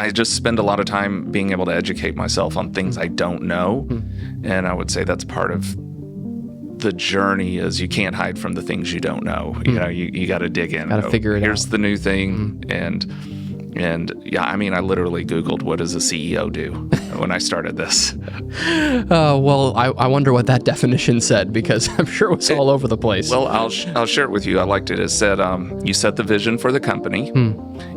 I just spend a lot of time being able to educate myself on things I don't know. And I would say that's part of the journey is you can't hide from the things you don't know. You know, you got to dig in. Got to figure it out. Here's the new thing. And yeah, I mean, I literally Googled, what does a CEO do when I started this? Well, I wonder what that definition said, because I'm sure it was all over the place. Well, I'll share it with you. I liked it. It said, you set the vision for the company,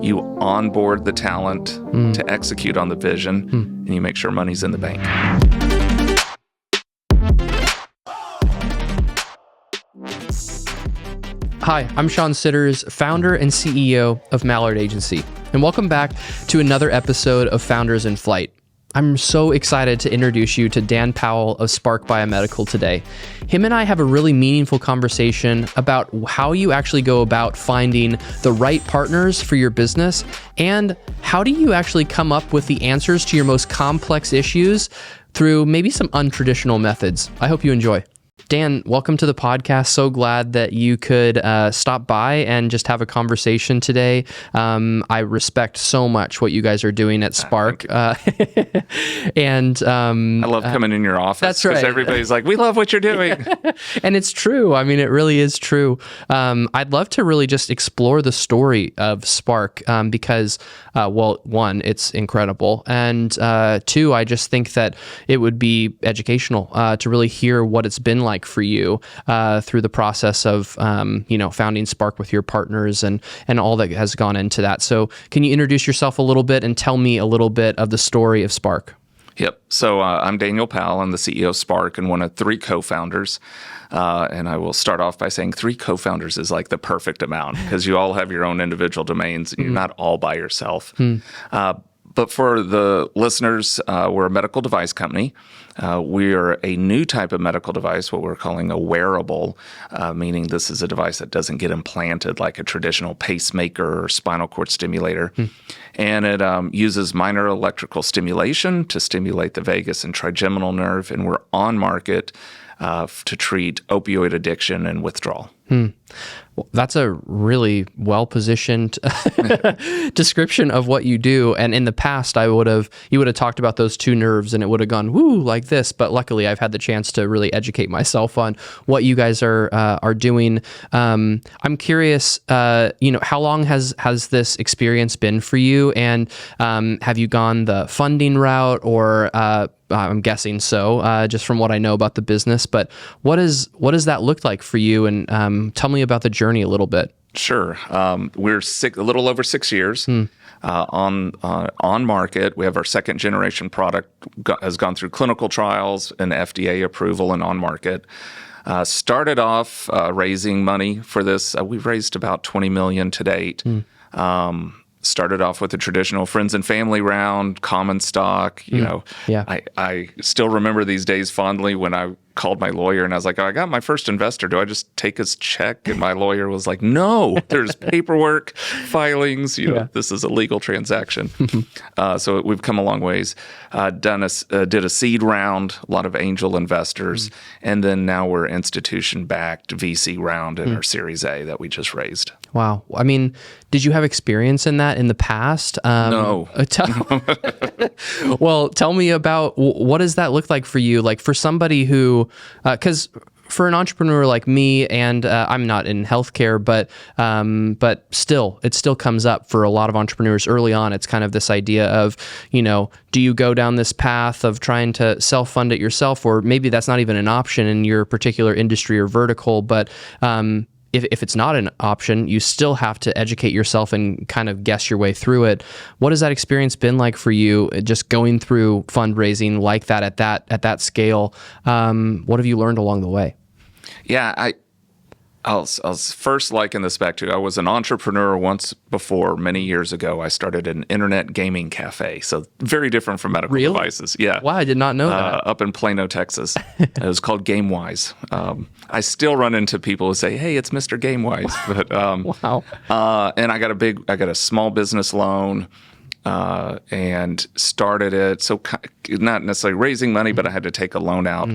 you onboard the talent to execute on the vision, and you make sure money's in the bank. Hi, I'm Sean Sidders, founder and CEO of Mallard Agency, and welcome back to another episode of Founders in Flight. I'm so excited to introduce you to Dan Powell of Spark Biomedical today. Him and I have a really meaningful conversation about how you actually go about finding the right partners for your business, and how do you actually come up with the answers to your most complex issues through maybe some untraditional methods. I hope you enjoy. Dan, welcome to the podcast. So glad that you could stop by and just have a conversation today. I respect so much what you guys are doing at Spark. And I love coming in your office. That's right. Because everybody's like, we love what you're doing. And it's true. I mean, it really is true. I'd love to really just explore the story of Spark because, well, one, it's incredible. And two, I just think that it would be educational to really hear what it's been like for you through the process of founding Spark with your partners and all that has gone into that. So can you introduce yourself a little bit and tell me a little bit of the story of Spark? Yep. So I'm Daniel Powell. I'm the CEO of Spark and one of three co-founders. And I will start off by saying three co-founders is like the perfect amount because you all have your own individual domains and you're not all by yourself. But for the listeners, we're a medical device company. We're a new type of medical device, what we're calling a wearable, meaning this is a device that doesn't get implanted like a traditional pacemaker or spinal cord stimulator. And it uses minor electrical stimulation to stimulate the vagus and trigeminal nerve. And we're on market to treat opioid addiction and withdrawal. Well, that's a really well-positioned description of what you do. And in the past, you would have talked about those two nerves and it would have gone, woo, like this. But luckily, I've had the chance to really educate myself on what you guys are doing. I'm curious, how long has this experience been for you? And have you gone the funding route or I'm guessing so, just from what I know about the business. But what does that look like for you? And tell me about the journey a little bit. Sure. We're a little over 6 years on market. We have our second generation product has gone through clinical trials and FDA approval and on market. Started off raising money for this. We've raised about $20 million to date. Started off with a traditional friends and family round, common stock. I still remember these days fondly when I called my lawyer and I was like, I got my first investor. Do I just take his check? And my lawyer was like, no, there's paperwork, filings. This is a legal transaction. So we've come a long ways. Did a seed round, a lot of angel investors, and then now we're institution-backed VC round in our Series A that we just raised. Wow. I mean, did you have experience in that in the past? No. Well, tell me about what does that look like for you? Like for somebody who, because for an entrepreneur like me, and I'm not in healthcare, but still, it still comes up for a lot of entrepreneurs early on. It's kind of this idea of, do you go down this path of trying to self-fund it yourself, or maybe that's not even an option in your particular industry or vertical, but if it's not an option, you still have to educate yourself and kind of guess your way through it. What has that experience been like for you, just going through fundraising like that at that scale? What have you learned along the way? Yeah, I'll first liken this back to, I was an entrepreneur once before, many years ago. I started an internet gaming cafe, so very different from medical devices. Yeah. Wow, I did not know that. Up in Plano, Texas. It was called GameWise. I still run into people who say, hey, it's Mr. GameWise. But, wow. And I got a small business loan. And started it, so not necessarily raising money, but I had to take a loan out.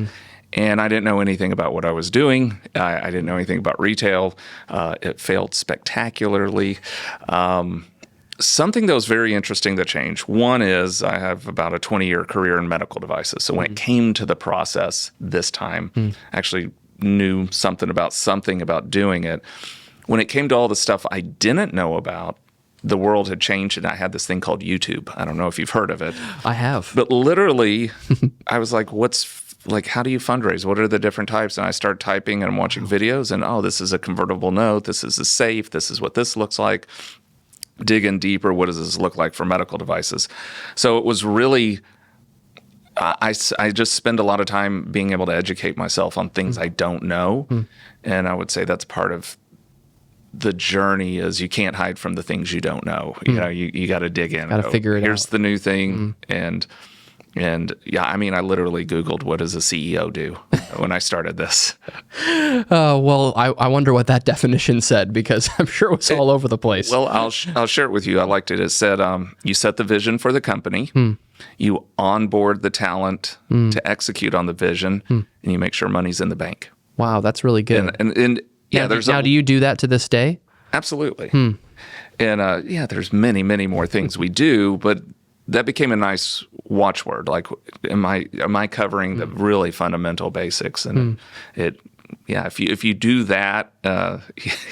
And I didn't know anything about what I was doing. I didn't know anything about retail. It failed spectacularly. something that was very interesting that changed. One is I have about a 20-year career in medical devices. So when it came to the process this time, I actually knew something about doing it. When it came to all the stuff I didn't know about, the world had changed, and I had this thing called YouTube. I don't know if you've heard of it. I have. But literally, I was like, how do you fundraise? What are the different types? And I started typing and I'm watching videos, and this is a convertible note. This is a safe. This is what this looks like. Dig in deeper. What does this look like for medical devices? So it was really, I just spend a lot of time being able to educate myself on things I don't know. And I would say that's part of the journey is you can't hide from the things you don't know. You know, you got to dig in. Got to figure it out. Here's the new thing. And yeah, I mean, I literally Googled what does a CEO do when I started this. Well, I wonder what that definition said, because I'm sure it was all over the place. Well, I'll share it with you. I liked it. It said, you set the vision for the company, you onboard the talent to execute on the vision, and you make sure money's in the bank. Wow, that's really good. And yeah, now, do you do that to this day? Absolutely. And yeah, there's many, many more things we do, but that became a nice watchword. Like, am I covering the really fundamental basics? And if you do that,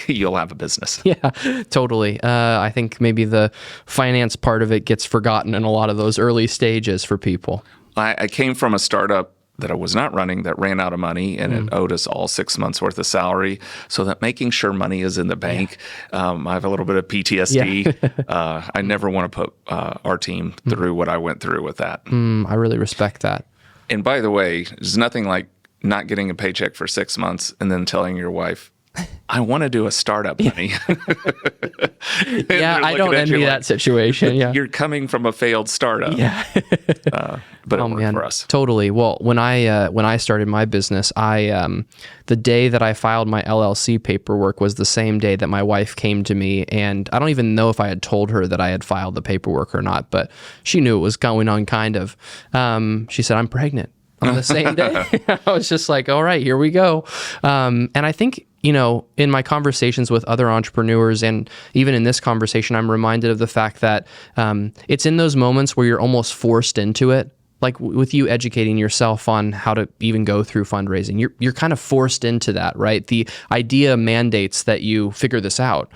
you'll have a business. Yeah, totally. I think maybe the finance part of it gets forgotten in a lot of those early stages for people. I came from a startup that I was not running that ran out of money, and it owed us all 6 months worth of salary, so that making sure money is in the bank. I have a little bit of PTSD. I never want to put our team through what I went through with that. I really respect that. And by the way, there's nothing like not getting a paycheck for 6 months and then telling your wife, I want to do a startup, honey. Yeah, I don't envy that situation. Yeah, you're coming from a failed startup. Yeah, but it worked for us. Totally. Well, when I started my business, the day that I filed my LLC paperwork was the same day that my wife came to me, and I don't even know if I had told her that I had filed the paperwork or not, but she knew it was going on. Kind of. She said, "I'm pregnant." On the same day. I was just like, all right, here we go. And I think, in my conversations with other entrepreneurs, and even in this conversation, I'm reminded of the fact that it's in those moments where you're almost forced into it. Like with you educating yourself on how to even go through fundraising, you're kind of forced into that, right? The idea mandates that you figure this out.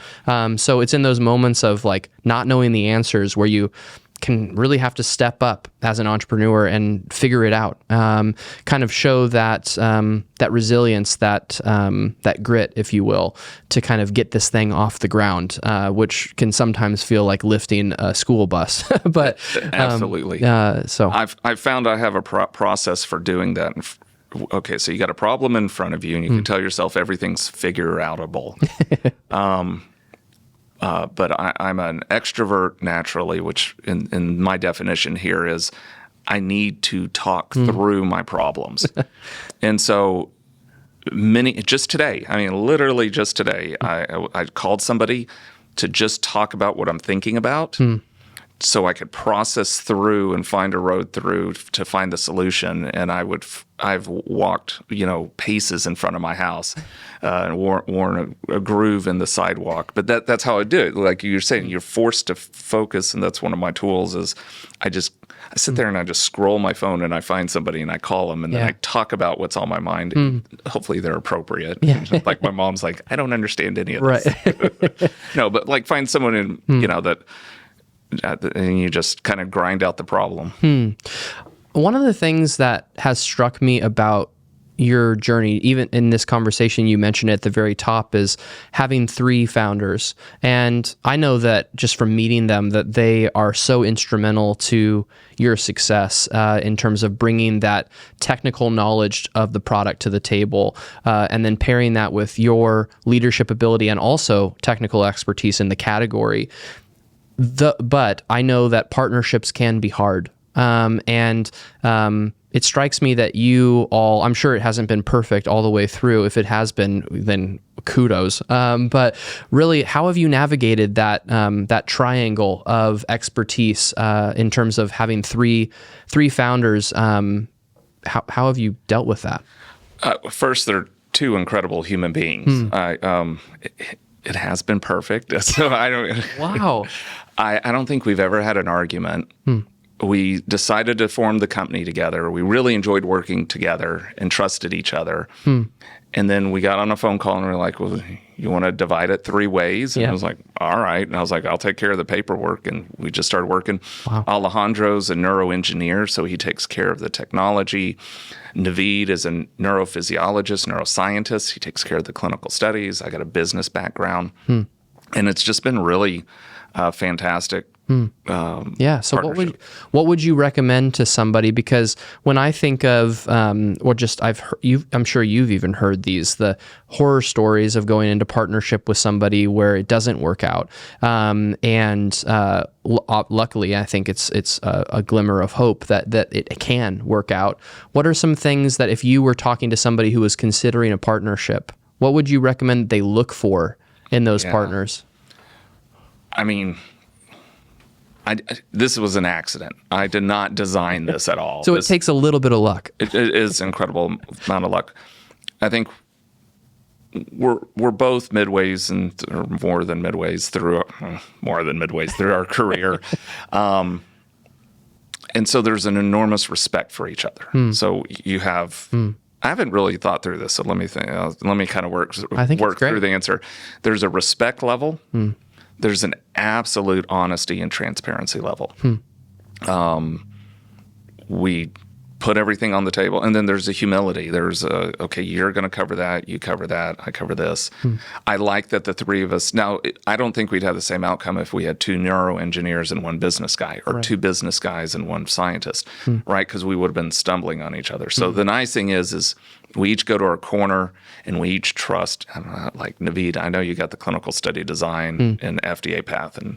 So it's in those moments of like not knowing the answers where you can really have to step up as an entrepreneur and figure it out. Kind of show that that resilience, that grit, if you will, to kind of get this thing off the ground, which can sometimes feel like lifting a school bus. But absolutely. So I've found I have a process for doing that. Okay, so you got a problem in front of you, and you can tell yourself everything's figure-outable. But I'm an extrovert naturally, which in my definition here is I need to talk through my problems. And so just today, literally just today, I called somebody to just talk about what I'm thinking about so I could process through and find a road through to find the solution. And I've walked, paces in front of my house and worn a groove in the sidewalk. But that's how I do it. Like you're saying, you're forced to focus, and that's one of my tools is I sit there and I just scroll my phone and I find somebody and I call them and then I talk about what's on my mind. And hopefully they're appropriate. Yeah. Like my mom's like, I don't understand any of this. Right. No, but like find someone that and you just kind of grind out the problem. One of the things that has struck me about your journey, even in this conversation, you mentioned at the very top, is having 3 founders. And I know that just from meeting them, that they are so instrumental to your success in terms of bringing that technical knowledge of the product to the table, and then pairing that with your leadership ability and also technical expertise in the category. But I know that partnerships can be hard. And it strikes me that you all, I'm sure it hasn't been perfect all the way through. If it has been, then kudos. But really, how have you navigated that triangle of expertise in terms of having three founders? How have you dealt with that? First, they're 2 incredible human beings. It has been perfect. So I don't. Wow. I don't think we've ever had an argument. We decided to form the company together. We really enjoyed working together and trusted each other. And then we got on a phone call and we were like, well, you want to divide it 3 ways? And I was like, all right. And I was like, I'll take care of the paperwork. And we just started working. Wow. Alejandro's a neuroengineer, so he takes care of the technology. Naveed is a neurophysiologist, neuroscientist. He takes care of the clinical studies. I got a business background. And it's just been really fantastic. Yeah. So what would you recommend to somebody? Because when I think of, or just I'm sure you've even heard the horror stories of going into partnership with somebody where it doesn't work out. Luckily, I think it's a glimmer of hope that it can work out. What are some things that if you were talking to somebody who was considering a partnership, what would you recommend they look for in those partners? I mean, this was an accident. I did not design this at all. So it takes a little bit of luck. It is incredible amount of luck. I think we're both midways or more than midways through our career, and so there's an enormous respect for each other. So you have. I haven't really thought through this, so let me think. Let me kind of work through the answer. There's a respect level. There's an absolute honesty and transparency level. We put everything on the table, and then there's a humility. There's okay, you're going to cover that, you cover that, I cover this. I like that the 3 of us. Now, I don't think we'd have the same outcome if we had 2 neuroengineers and 1 business guy, or 2 business guys and 1 scientist, right? Because we would have been stumbling on each other. So the nice thing is we each go to our corner and we each trust. I don't know, like Naveed, I know you got the clinical study design and FDA path, and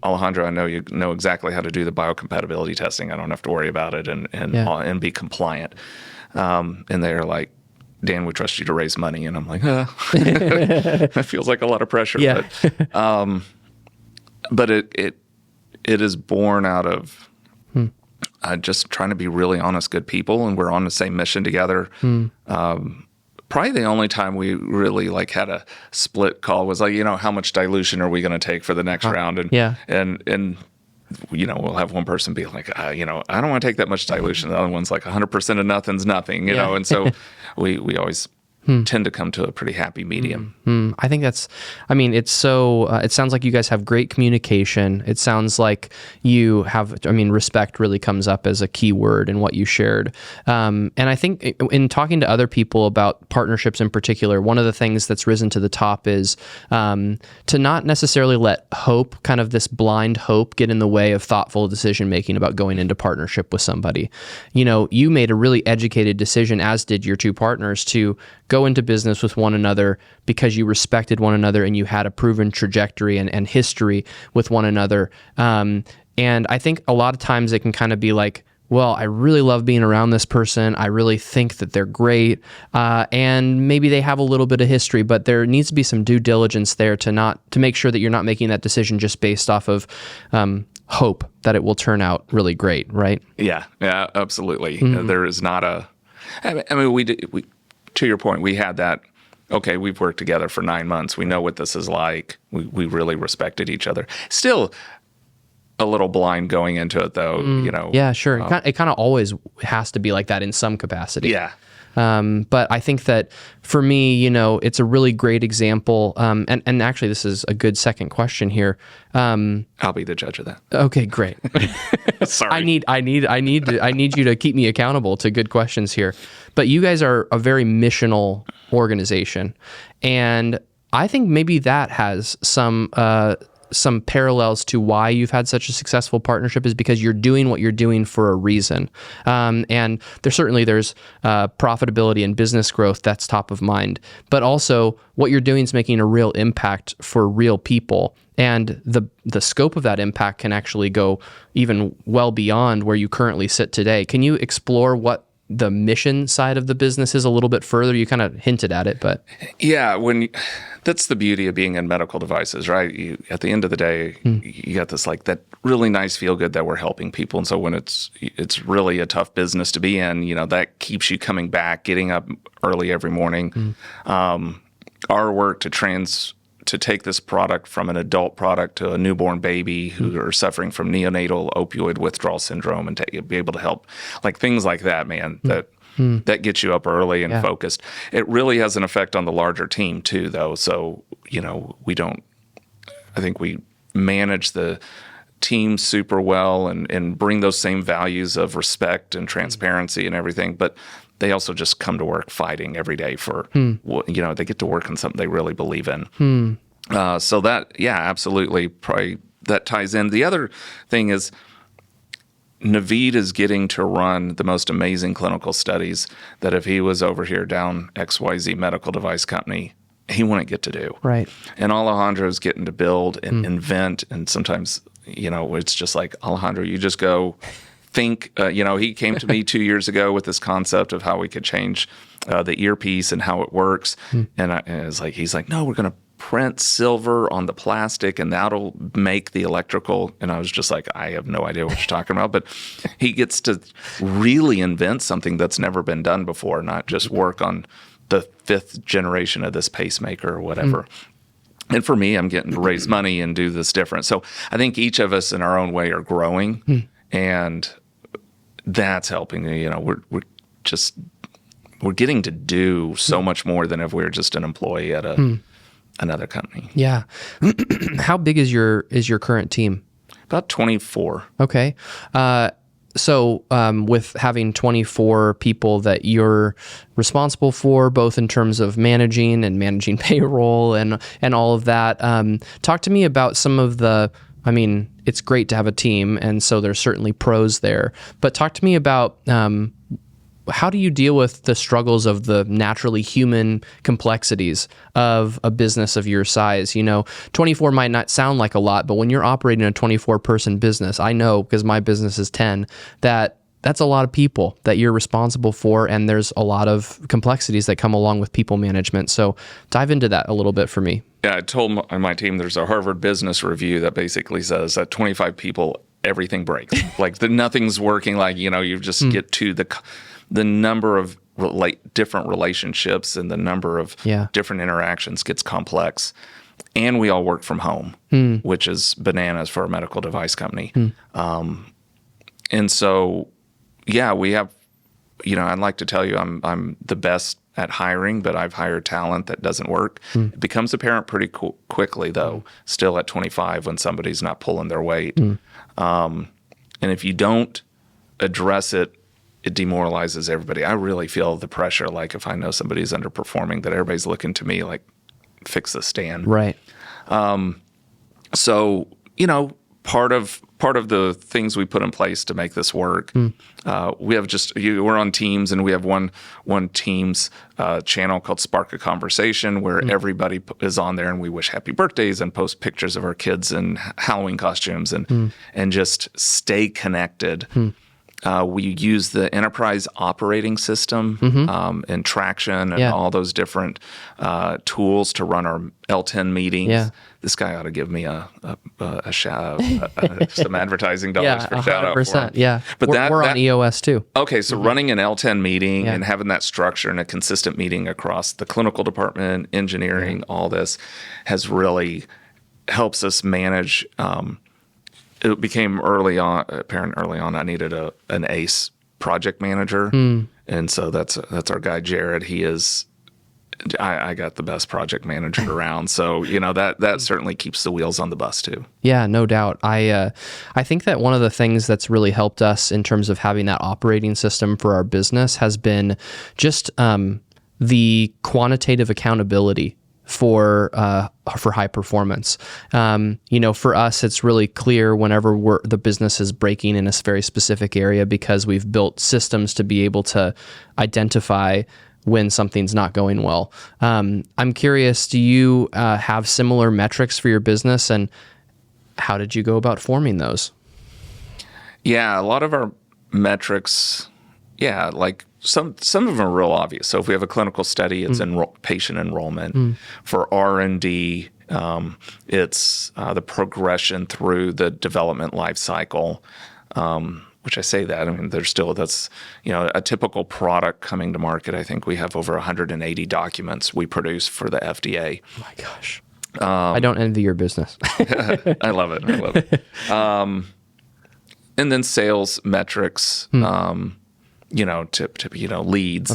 Alejandro, I know you know exactly how to do the biocompatibility testing. I don't have to worry about it and be compliant. And they're like, Dan, we trust you to raise money. And I'm like, that feels like a lot of pressure. Yeah. But it is born out of just trying to be really honest, good people. And we're on the same mission together. Probably the only time we really had a split call was how much dilution are we going to take for the next round? And we'll have one person be like, I don't want to take that much dilution. The other one's like 100% of nothing's nothing, you know? And so we always tend to come to a pretty happy medium. I think it's so, it sounds like you guys have great communication. It sounds like you have, respect really comes up as a key word in what you shared. And I think in talking to other people about partnerships in particular, one of the things that's risen to the top is to not necessarily let hope, kind of this blind hope, get in the way of thoughtful decision making about going into partnership with somebody. You made a really educated decision, as did your 2 partners, to go into business with one another because you respected one another and you had a proven trajectory and history with one another. And I think a lot of times it can kind of be like, well, I really love being around this person. I really think that they're great. And maybe they have a little bit of history, but there needs to be some due diligence there to make sure that you're not making that decision just based off of hope that it will turn out really great, right? Yeah, absolutely. There is not we to your point, we had that, okay, we've worked together for 9 months. We know what this is like. We really respected each other. Still a little blind going into it, though, Yeah, sure. It kind of always has to be like that in some capacity. Yeah. But I think that for me, it's a really great example. And actually, this is a good second question here. I'll be the judge of that. Okay, great. Sorry. I need you to keep me accountable to good questions here. But you guys are a very missional organization, and I think maybe that has some parallels to why you've had such a successful partnership, is because you're doing what you're doing for a reason. And there's profitability and business growth that's top of mind, but also what you're doing is making a real impact for real people. And the scope of that impact can actually go even well beyond where you currently sit today. Can you explore what the mission side of the business is a little bit further? You kind of hinted at it, but yeah, that's the beauty of being in medical devices, right? At the end of the day, you got this that really nice feel good that we're helping people, and so when it's really a tough business to be in, that keeps you coming back, getting up early every morning. Our work to to take this product from an adult product to a newborn baby who are suffering from neonatal opioid withdrawal syndrome and be able to help, like things like that, man, that gets you up early and focused. It really has an effect on the larger team too, though. So, I think we manage the team super well and bring those same values of respect and transparency and everything, but they also just come to work fighting every day for, they get to work on something they really believe in. So that, absolutely, probably that ties in. The other thing is Naveed is getting to run the most amazing clinical studies that if he was over here down XYZ medical device company, he wouldn't get to do. Right. And Alejandro's getting to build and invent, and sometimes, it's just like, Alejandro, you just go think, he came to me 2 years ago with this concept of how we could change the earpiece and how it works. And it's like, he's like, no, we're going to print silver on the plastic and that'll make the electrical. And I was just like, I have no idea what you're talking about. But he gets to really invent something that's never been done before, not just work on the 5th generation of this pacemaker or whatever. And for me, I'm getting to raise money and do this different. So I think each of us in our own way are growing, and that's helping. We're getting to do so much more than if we were just an employee at another company. Yeah. How big is your current team? About 24. Okay. So with having 24 people that you're responsible for, both in terms of managing payroll and all of that, talk to me about some of the, it's great to have a team, and so there's certainly pros there, but talk to me about how do you deal with the struggles of the naturally human complexities of a business of your size? 24 might not sound like a lot, but when you're operating a 24-person business, I know because my business is 10, that's a lot of people that you're responsible for, and there's a lot of complexities that come along with people management. So dive into that a little bit for me. Yeah, I told my team there's a Harvard Business Review that basically says that 25 people, everything breaks. Like nothing's working. Like, you just get to the number of different relationships and the number of different interactions gets complex. And we all work from home, which is bananas for a medical device company. And so, we have, I'd like to tell you I'm the best at hiring, but I've hired talent that doesn't work. It becomes apparent pretty quickly, though, still at 25 when somebody's not pulling their weight. And if you don't address it, it demoralizes everybody. I really feel the pressure, like if I know somebody's underperforming, that everybody's looking to me like, fix the stand. Right. So, part of the things we put in place to make this work, we have we're on Teams, and we have one Teams channel called Spark a Conversation, where everybody is on there, and we wish happy birthdays and post pictures of our kids in Halloween costumes and just stay connected. We use the enterprise operating system and Traction and all those different tools to run our L10 meetings. Yeah. This guy ought to give me some advertising dollars for shout out for him. Yeah, but we're on EOS too. Okay, so running an L10 meeting and having that structure and a consistent meeting across the clinical department, engineering, all this has really helps us manage. It became apparent early on I needed an ace project manager. And so that's our guy, Jared. He is, I got the best project manager around. So, that certainly keeps the wheels on the bus too. Yeah, no doubt. I think that one of the things that's really helped us in terms of having that operating system for our business has been just the quantitative accountability for high performance. For us, it's really clear whenever the business is breaking in a very specific area, because we've built systems to be able to identify when something's not going well. I'm curious, do you have similar metrics for your business, and how did you go about forming those? Yeah, a lot of our metrics, like some of them are real obvious. So if we have a clinical study, it's patient enrollment. For R&D, it's the progression through the development life cycle. Which I say that, that's a typical product coming to market. I think we have over 180 documents we produce for the FDA. Oh my gosh. I don't envy your business. I love it. I love it. And then sales metrics, leads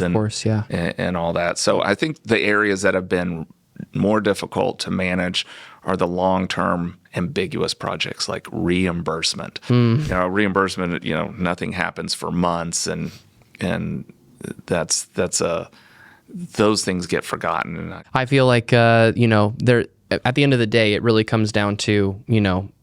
Of course, yeah. and all that. So I think the areas that have been more difficult to manage are the long-term ambiguous projects like reimbursement. Reimbursement, nothing happens for months, and those things get forgotten. And I feel like there at the end of the day, it really comes down to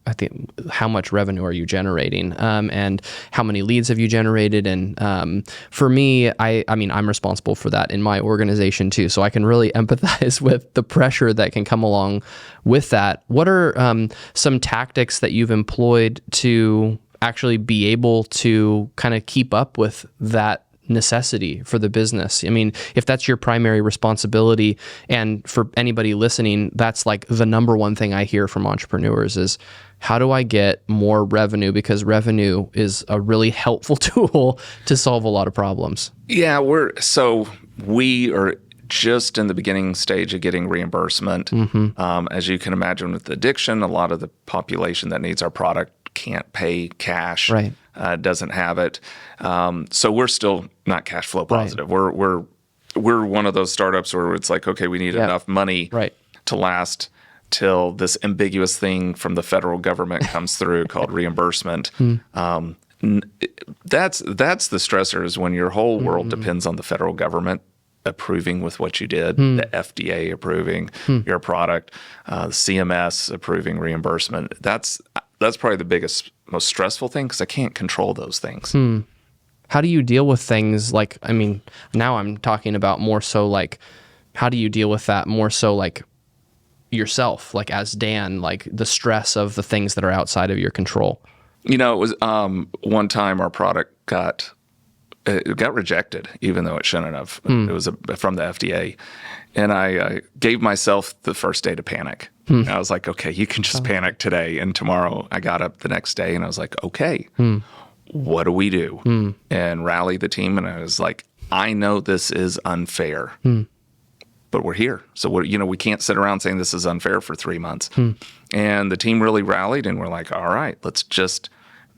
I think how much revenue are you generating, and how many leads have you generated, and for me, I'm responsible for that in my organization too, so I can really empathize with the pressure that can come along with that. What are some tactics that you've employed to actually be able to kind of keep up with that necessity for the business? I mean, if that's your primary responsibility, and for anybody listening, that's like the number one thing I hear from entrepreneurs is, how do I get more revenue? Because revenue is a really helpful tool to solve a lot of problems. Yeah, we are just in the beginning stage of getting reimbursement. As you can imagine, with addiction, a lot of the population that needs our product can't pay cash. Right. Doesn't have it. So we're still not cash flow positive. Right. We're one of those startups where it's like, okay, we need enough money to last till this ambiguous thing from the federal government comes through called reimbursement. That's the stressor, is when your whole world depends on the federal government approving with what you did, the FDA approving your product, CMS approving reimbursement. That's probably the biggest, most stressful thing, because I can't control those things. How do you deal with things like, now I'm talking about more so like, how do you deal with that more so like yourself, like as Dan, like the stress of the things that are outside of your control? It was one time our product got rejected, even though it shouldn't have. It was from the FDA. And I gave myself the first day to panic. I was like, okay, you can just panic today. And tomorrow I got up the next day and I was like, okay, what do we do? And rally the team. And I was like, I know this is unfair, but we're here. So we can't sit around saying this is unfair for 3 months. And the team really rallied, and we're like, all right, let's just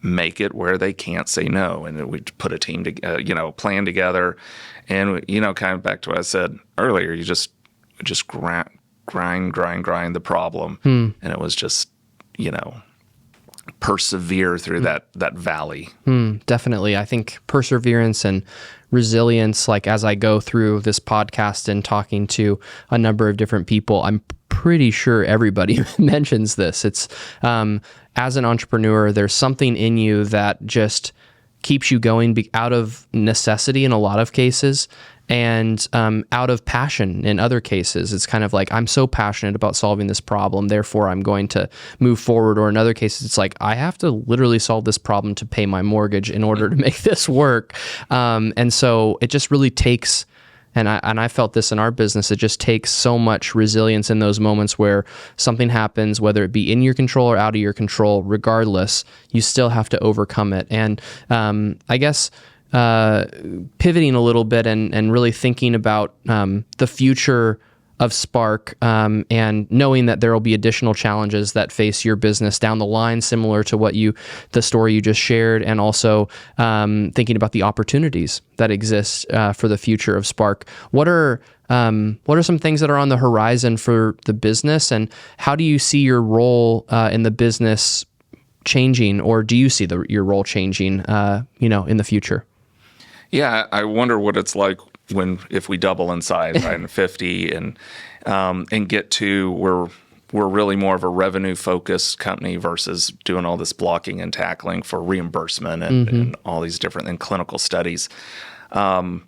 make it where they can't say no. And we put a team plan together. And, kind of back to what I said earlier, you just grind the problem. And it was just, persevere through that valley. Definitely. I think perseverance and resilience, like as I go through this podcast and talking to a number of different people, I'm pretty sure everybody mentions this. It's as an entrepreneur, there's something in you that just keeps you going out of necessity in a lot of cases, and out of passion in other cases. It's kind of like, I'm so passionate about solving this problem, therefore I'm going to move forward. Or in other cases, it's like, I have to literally solve this problem to pay my mortgage in order to make this work. And so it just really takes, and I felt this in our business, it just takes so much resilience in those moments where something happens, whether it be in your control or out of your control, regardless, you still have to overcome it. And I guess pivoting a little bit and really thinking about the future of Spark, and knowing that there will be additional challenges that face your business down the line, similar to the story you just shared, and also thinking about the opportunities that exist for the future of Spark. What are some things that are on the horizon for the business, and how do you see your role in the business changing, or do you see your role changing, in the future? Yeah, I wonder what it's like if we double in size, right, in 50, and get to where we're really more of a revenue-focused company versus doing all this blocking and tackling for reimbursement and all these different and clinical studies. So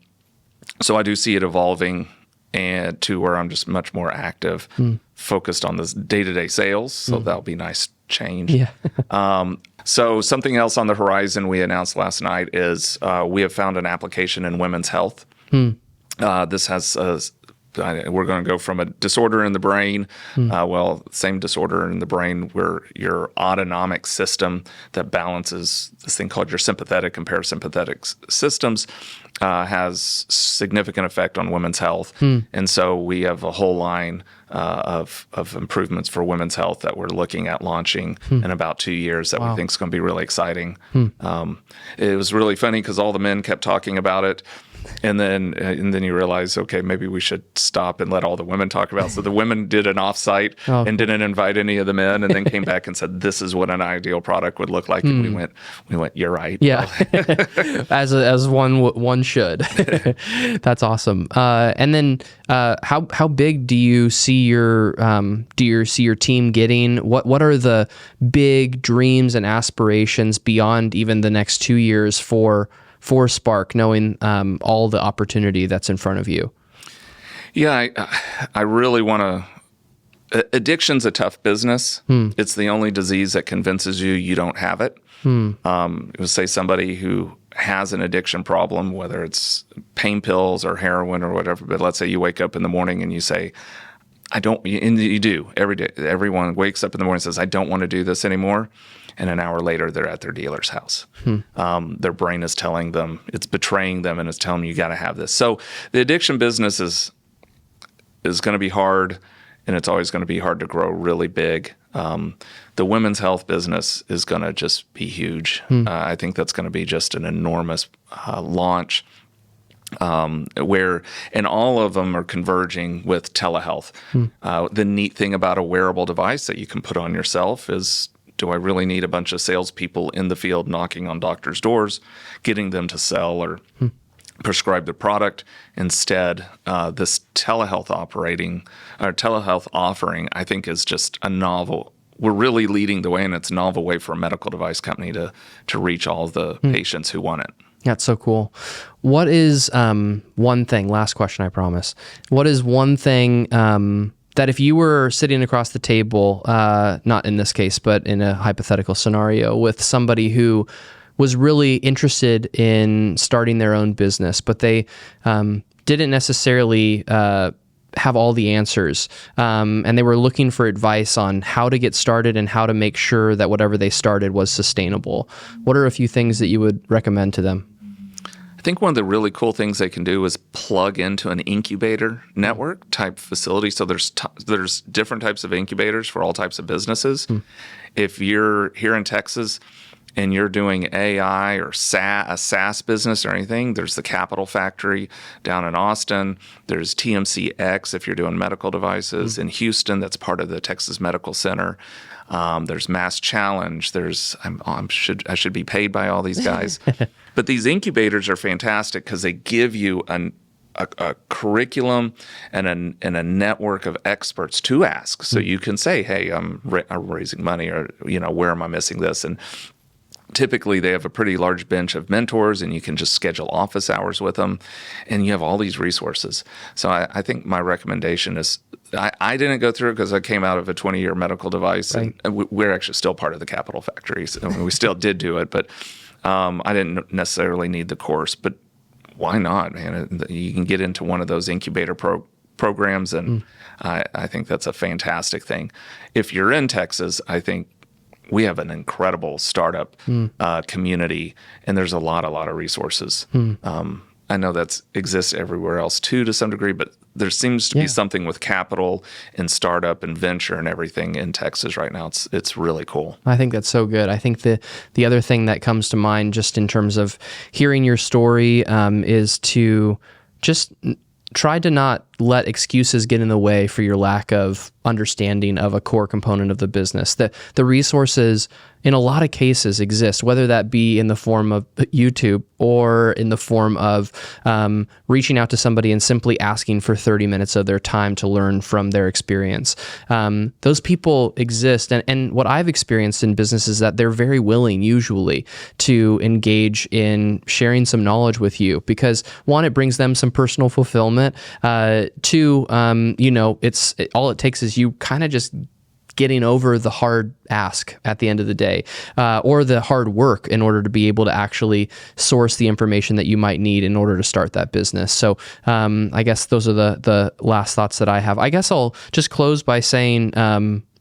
I do see it evolving and to where I'm just much more active, focused on this day-to-day sales. So that'll be nice change. Yeah. So something else on the horizon we announced last night is we have found an application in women's health. This has we're going to go from a disorder in the brain, same disorder in the brain where your autonomic system that balances this thing called your sympathetic and parasympathetic systems has significant effect on women's health. And so we have a whole line of improvements for women's health that we're looking at launching in about 2 years that we think is going to be really exciting. It was really funny because all the men kept talking about it. And then you realize, okay, maybe we should stop and let all the women talk about it. So the women did an offsite and didn't invite any of the men, and then came back and said, "This is what an ideal product would look like." And we went, "You're right." Yeah, as one should. That's awesome. And then, how big do you see your team getting? What are the big dreams and aspirations beyond even the next 2 years for Spark, knowing all the opportunity that's in front of you? Yeah, I really want to. Addiction's a tough business. It's the only disease that convinces you don't have it. Say somebody who has an addiction problem, whether it's pain pills or heroin or whatever, but let's say you wake up in the morning and you say, I don't, and you do every day. Everyone wakes up in the morning and says, I don't want to do this anymore. And an hour later, they're at their dealer's house. Their brain is telling them, it's betraying them, and it's telling them, you got to have this. So the addiction business is going to be hard, and it's always going to be hard to grow really big. The women's health business is going to just be huge. I think that's going to be just an enormous launch. And all of them are converging with telehealth. The neat thing about a wearable device that you can put on yourself is, do I really need a bunch of salespeople in the field knocking on doctors' doors, getting them to sell or prescribe the product? Instead, this telehealth offering, I think, is just a novel. We're really leading the way, and it's a novel way for a medical device company to reach all of the patients who want it. That's so cool. What is one thing, last question, I promise. What is one thing that if you were sitting across the table, not in this case, but in a hypothetical scenario with somebody who was really interested in starting their own business, but they didn't necessarily have all the answers, and they were looking for advice on how to get started and how to make sure that whatever they started was sustainable, what are a few things that you would recommend to them? I think one of the really cool things they can do is plug into an incubator network type facility. So there's different types of incubators for all types of businesses. If you're here in Texas and you're doing AI or a SaaS business or anything, there's the Capital Factory down in Austin. There's TMCX if you're doing medical devices in Houston. That's part of the Texas Medical Center. There's Mass Challenge. I should be paid by all these guys. But these incubators are fantastic because they give you a curriculum and a network of experts to ask. So you can say, hey, I'm raising money, or, where am I missing this? And typically they have a pretty large bench of mentors, and you can just schedule office hours with them, and you have all these resources. So I think my recommendation is, I didn't go through it because I came out of a 20-year medical device, right. And we're actually still part of the Capital Factory. So we still did do it, but I didn't necessarily need the course. But why not, man? You can get into one of those incubator programs, and I think that's a fantastic thing. If you're in Texas, I think we have an incredible startup community, and there's a lot of resources. I know that exists everywhere else too, to some degree, but there seems to be something with capital and startup and venture and everything in Texas right now. It's really cool. I think that's so good. I think the other thing that comes to mind, just in terms of hearing your story, is to just try to not let excuses get in the way for your lack of understanding of a core component of the business. That the resources in a lot of cases exist, whether that be in the form of YouTube or in the form of reaching out to somebody and simply asking for 30 minutes of their time to learn from their experience. Those people exist. And what I've experienced in business is that they're very willing usually to engage in sharing some knowledge with you, because one, it brings them some personal fulfillment. Two, all it takes is you kind of just getting over the hard ask at the end of the day, or the hard work in order to be able to actually source the information that you might need in order to start that business. So I guess those are the last thoughts that I have. I guess I'll just close by saying,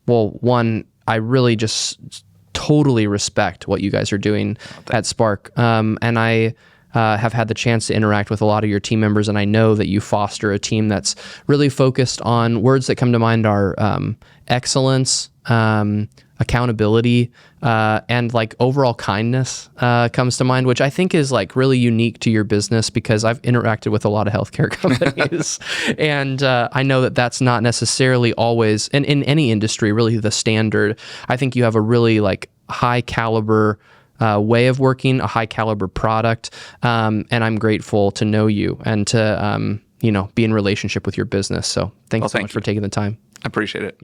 one, I really just totally respect what you guys are doing at Spark. And I have had the chance to interact with a lot of your team members, and I know that you foster a team that's really focused on words that come to mind are excellence, accountability, and like overall kindness comes to mind, which I think is like really unique to your business because I've interacted with a lot of healthcare companies, and I know that that's not necessarily always, and in any industry, really the standard. I think you have a really like high caliber way of working, a high caliber product, and I'm grateful to know you and to be in relationship with your business. So thanks so much for taking the time. I appreciate it.